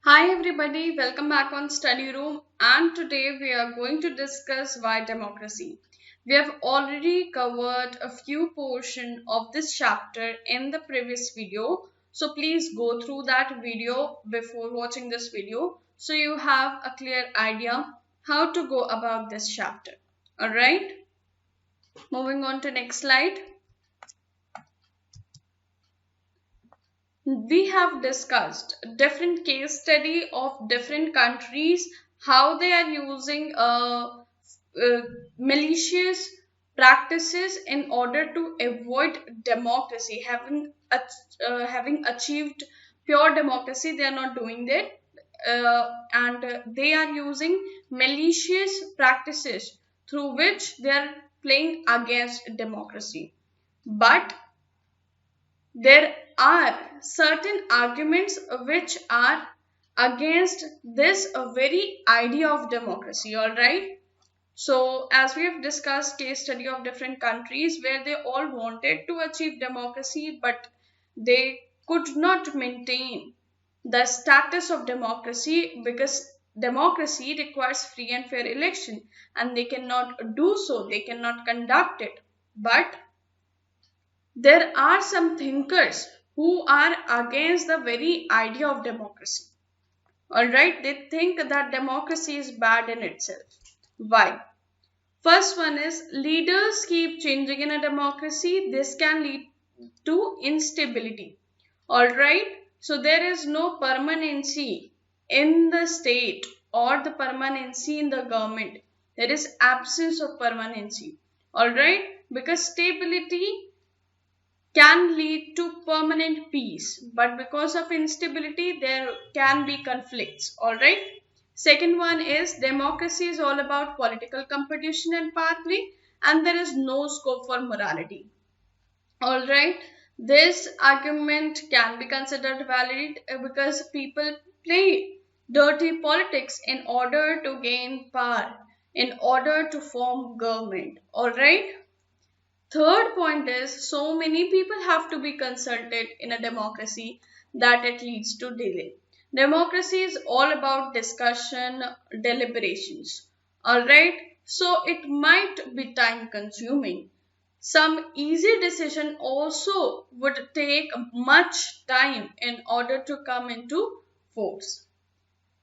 Hi everybody, welcome back on Study Room, and today we are going to discuss why democracy. We have already covered a few portions of this chapter in the previous video, so please go through that video before watching this video so you have a clear idea how to go about this chapter. Alright, moving on to next slide. We have discussed different case study of different countries, how they are using malicious practices in order to avoid democracy. Having achieved pure democracy, they are not doing that, and they are using malicious practices through which they are playing against democracy. But there are certain arguments which are against this very idea of democracy, all right? So, as we have discussed case study of different countries where they all wanted to achieve democracy, but they could not maintain the status of democracy because democracy requires free and fair election and they cannot do so, they cannot conduct it. But there are some thinkers who are against the very idea of democracy. Alright, they think that democracy is bad in itself. Why? First one is leaders keep changing in a democracy. This can lead to instability. Alright, so there is no permanency in the state or the permanency in the government. There is absence of permanency. Alright, because stability can lead to permanent peace, but because of instability there can be conflicts. All right, second one is democracy is all about political competition and power play, and there is no scope for morality. All right, this argument can be considered valid because people play dirty politics in order to gain power, in order to form government. All right, third point is so many people have to be consulted in a democracy that it leads to delay. Democracy is all about discussion, deliberations. Alright, so it might be time consuming. Some easy decision also would take much time in order to come into force.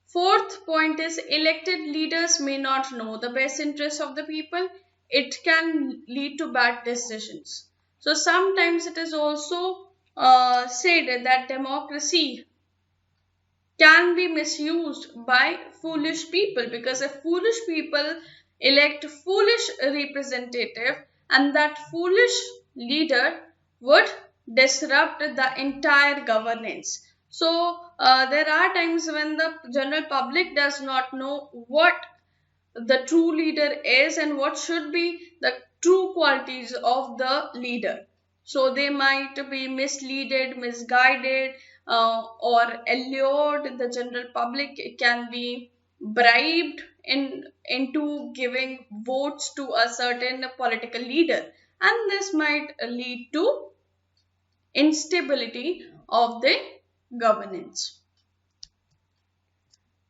Fourth point is elected leaders may not know the best interests of the people. It can lead to bad decisions. So sometimes it is also said that democracy can be misused by foolish people, because if foolish people elect foolish representative, and that foolish leader would disrupt the entire governance. So there are times when the general public does not know what the true leader is and what should be the true qualities of the leader. So they might be misleaded, misguided, or allured. The general public can be bribed into giving votes to a certain political leader, and this might lead to instability of the governance.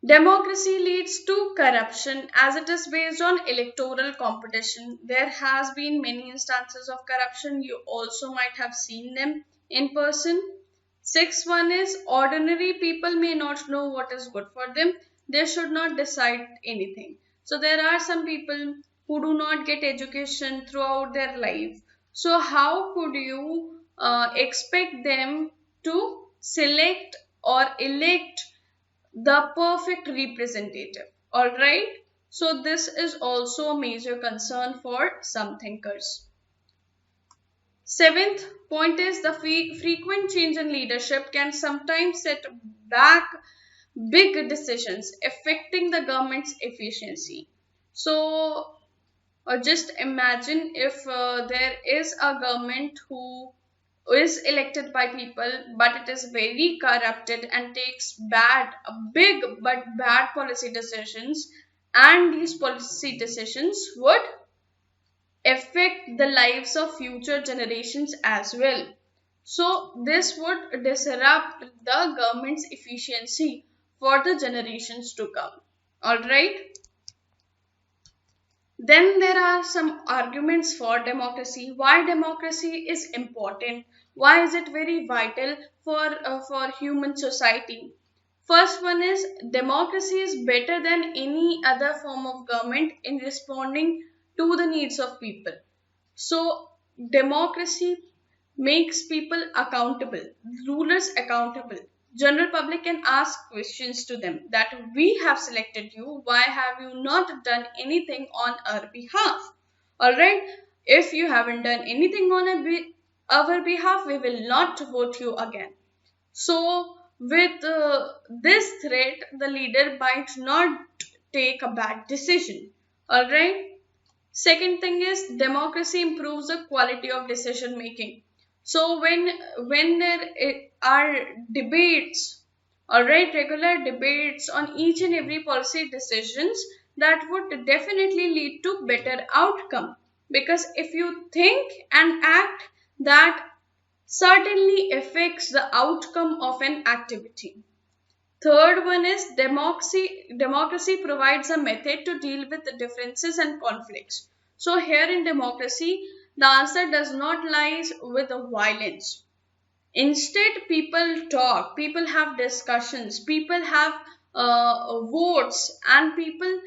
Democracy leads to corruption as it is based on electoral competition. There has been many instances of corruption. You also might have seen them in person. Sixth one is ordinary people may not know what is good for them. They should not decide anything. So there are some people who do not get education throughout their life. So how could you expect them to select or elect the perfect representative? All right, so this is also a major concern for some thinkers. Seventh point is the frequent change in leadership can sometimes set back big decisions affecting the government's efficiency. So just imagine if there is a government who is elected by people, but it is very corrupted and takes big but bad policy decisions, and these policy decisions would affect the lives of future generations as well. So this would disrupt the government's efficiency for the generations to come. All right. Then there are some arguments for democracy. Why democracy is important? Why is it very vital for human society? First one is democracy is better than any other form of government in responding to the needs of people. So democracy makes people accountable, rulers accountable. General public can ask questions to them that we have selected you. Why have you not done anything on our behalf? All right. If you haven't done anything on our behalf, we will not vote you again. So with this threat, the leader might not take a bad decision. All right. Second thing is democracy improves the quality of decision making. So when there are debates, all right, regular debates on each and every policy decisions, that would definitely lead to better outcome. Because if you think and act, that certainly affects the outcome of an activity. Third one is democracy. Democracy provides a method to deal with the differences and conflicts. So here in democracy, the answer does not lie with the violence. Instead, people talk, people have discussions, people have votes, and people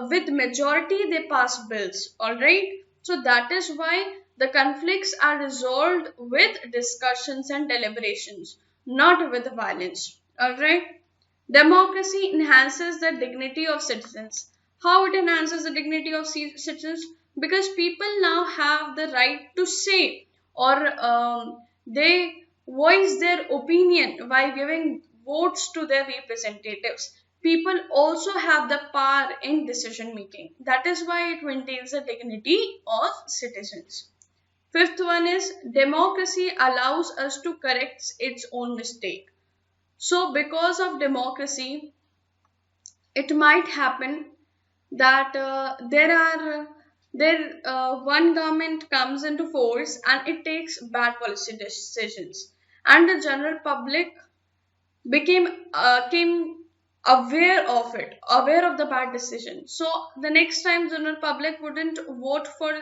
with majority they pass bills. All right. So that is why the conflicts are resolved with discussions and deliberations, not with violence. All right. Democracy enhances the dignity of citizens. How it enhances the dignity of citizens? Because people now have the right to say, or they voice their opinion by giving votes to their representatives. People also have the power in decision making. That is why it maintains the dignity of citizens. Fifth one is democracy allows us to correct its own mistake. So because of democracy, it might happen that one government comes into force and it takes bad policy decisions, and the general public came aware of it, aware of the bad decision. So the next time general public wouldn't vote for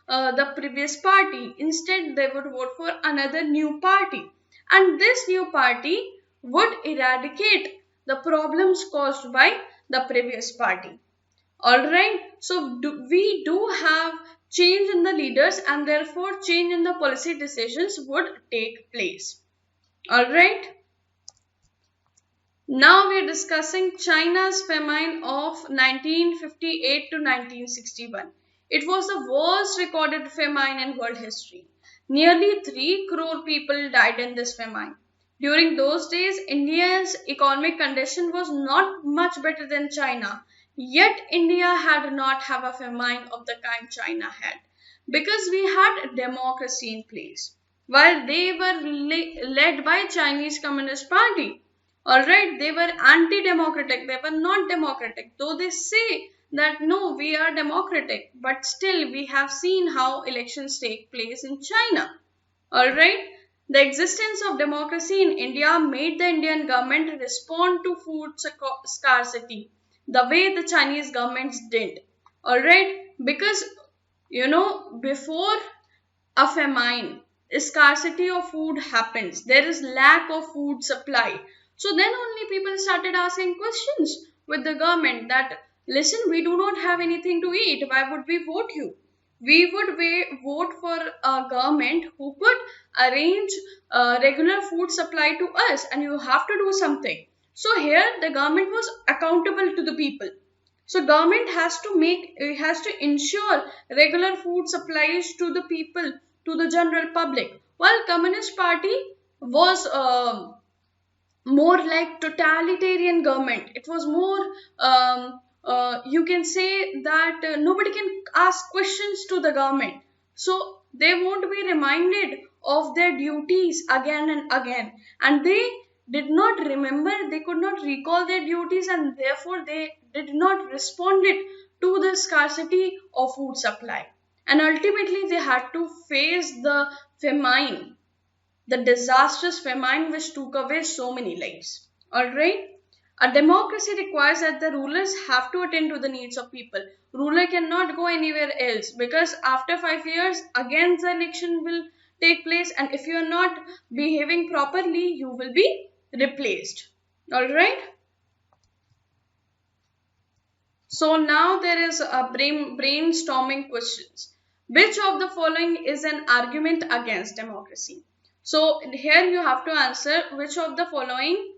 the previous party. Instead, they would vote for another new party, and this new party would eradicate the problems caused by the previous party. All right. So we do have change in the leaders, and therefore change in the policy decisions would take place. All right. Now we are discussing China's famine of 1958 to 1961. It was the worst recorded famine in world history. Nearly 3 crore people died in this famine. During those days, India's economic condition was not much better than China. Yet India had not have a famine of the kind China had, because we had democracy in place, while they were led by Chinese Communist Party. All right, they were anti-democratic. They were not democratic. Though they say that no, we are democratic, but still we have seen how elections take place in China. All right. The existence of democracy in India made the Indian government respond to food scarcity the way the Chinese governments did. All right. Because, before a famine, scarcity of food happens. There is lack of food supply. So then only people started asking questions with the government that, listen, we do not have anything to eat. Why would we vote you? We would vote for a government who could arrange regular food supply to us, and you have to do something. So here the government was accountable to the people. So government has to ensure regular food supplies to the people, to the general public. While Communist Party was more like totalitarian government. It was more, you can say that nobody can ask questions to the government. So they won't be reminded of their duties again and again. And they did not remember, they could not recall their duties, and therefore they did not respond it to the scarcity of food supply. And ultimately they had to face the famine, the disastrous famine which took away so many lives. All right. A democracy requires that the rulers have to attend to the needs of people. Ruler cannot go anywhere else, because after 5 years again the election will take place, and if you are not behaving properly you will be replaced. All right. So now there is a brainstorming questions. Which of the following is an argument against democracy? So here you have to answer which of the following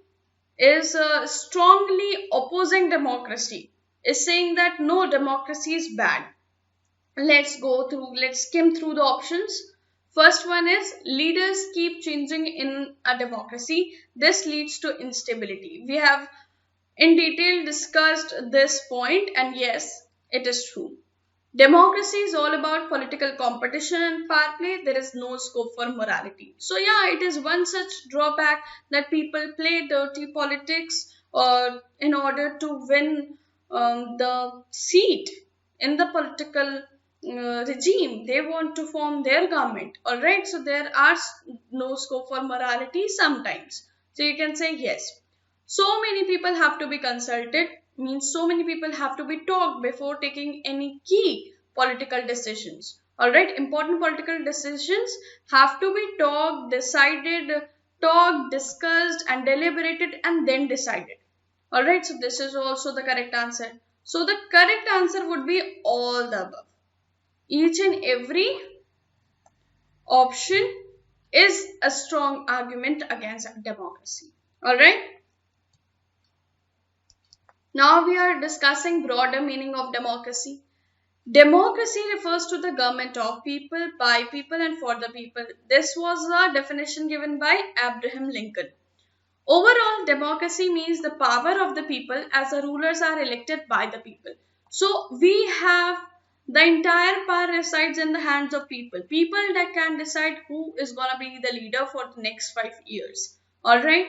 is strongly opposing democracy, is saying that no, democracy is bad. Let's skim through the options. First one is leaders keep changing in a democracy. This leads to instability. We have in detail discussed this point, and yes, it is true. Democracy is all about political competition and power play. There is no scope for morality. So yeah, it is one such drawback that people play dirty politics in order to win the seat in the political regime. They want to form their government. All right. So there are no scope for morality sometimes. So you can say yes. So many people have to be consulted, means so many people have to be talked before taking any key political decisions. Alright, important political decisions have to be talked, discussed and deliberated and then decided. Alright, so this is also the correct answer. So the correct answer would be all the above. Each and every option is a strong argument against democracy. Alright. Now we are discussing broader meaning of democracy. Democracy refers to the government of people, by people and for the people. This was a definition given by Abraham Lincoln. Overall, democracy means the power of the people as the rulers are elected by the people. So we have the entire power resides in the hands of people. People that can decide who is going to be the leader for the next 5 years. Alright.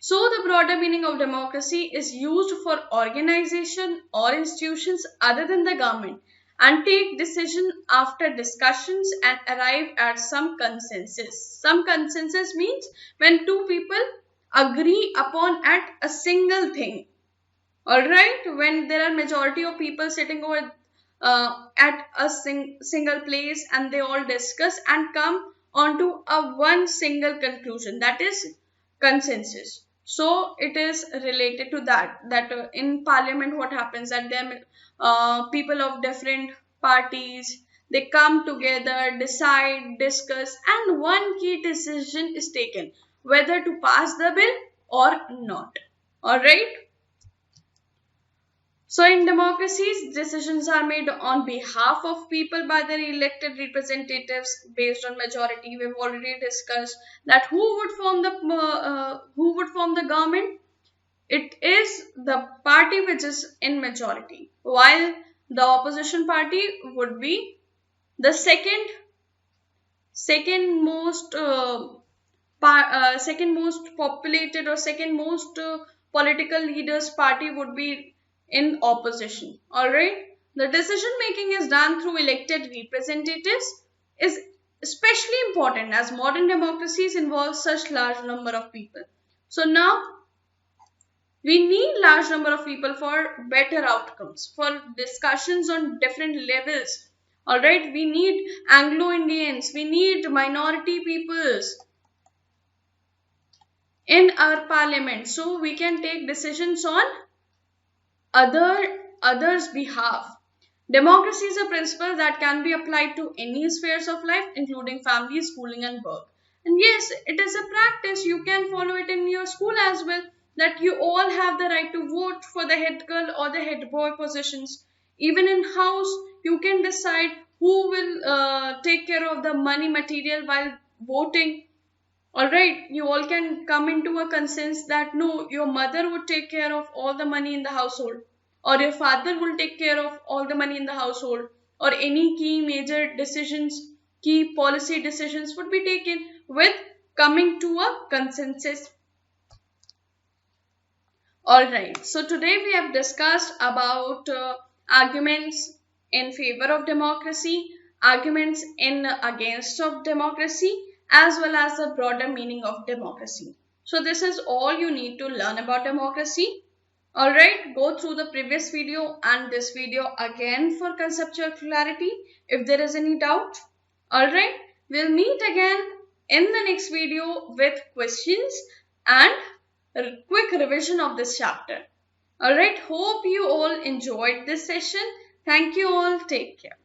So the broader meaning of democracy is used for organization or institutions other than the government and take decision after discussions and arrive at some consensus. Some consensus means when two people agree upon at a single thing. Alright, when there are majority of people sitting over at a single place and they all discuss and come onto a one single conclusion, that is consensus. So it is related to that in parliament what happens, that them people of different parties, they come together, decide, discuss and one key decision is taken whether to pass the bill or not. All right. So in democracies, decisions are made on behalf of people by their elected representatives based on majority. We've already discussed that who would form the government. It is the party which is in majority, while the opposition party would be the second most populated or second most political leaders party would be in opposition. All right. The decision making is done through elected representatives is especially important as modern democracies involve such large number of people. So now we need large number of people for better outcomes, for discussions on different levels. All right. We need Anglo-Indians. We need minority peoples in our parliament so we can take decisions on others' behalf. Democracy is a principle that can be applied to any spheres of life, including family, schooling, and work. And yes, it is a practice. You can follow it in your school as well, that you all have the right to vote for the head girl or the head boy positions. Even in house, you can decide who will take care of the money material while voting. Alright, you all can come into a consensus that no, your mother would take care of all the money in the household, or your father will take care of all the money in the household, or any key major decisions, key policy decisions would be taken with coming to a consensus. Alright, so today we have discussed about arguments in favor of democracy, arguments in against of democracy, as well as the broader meaning of democracy. So this is all you need to learn about democracy. Alright, go through the previous video and this video again for conceptual clarity if there is any doubt. Alright, we'll meet again in the next video with questions and a quick revision of this chapter. Alright, hope you all enjoyed this session. Thank you all. Take care.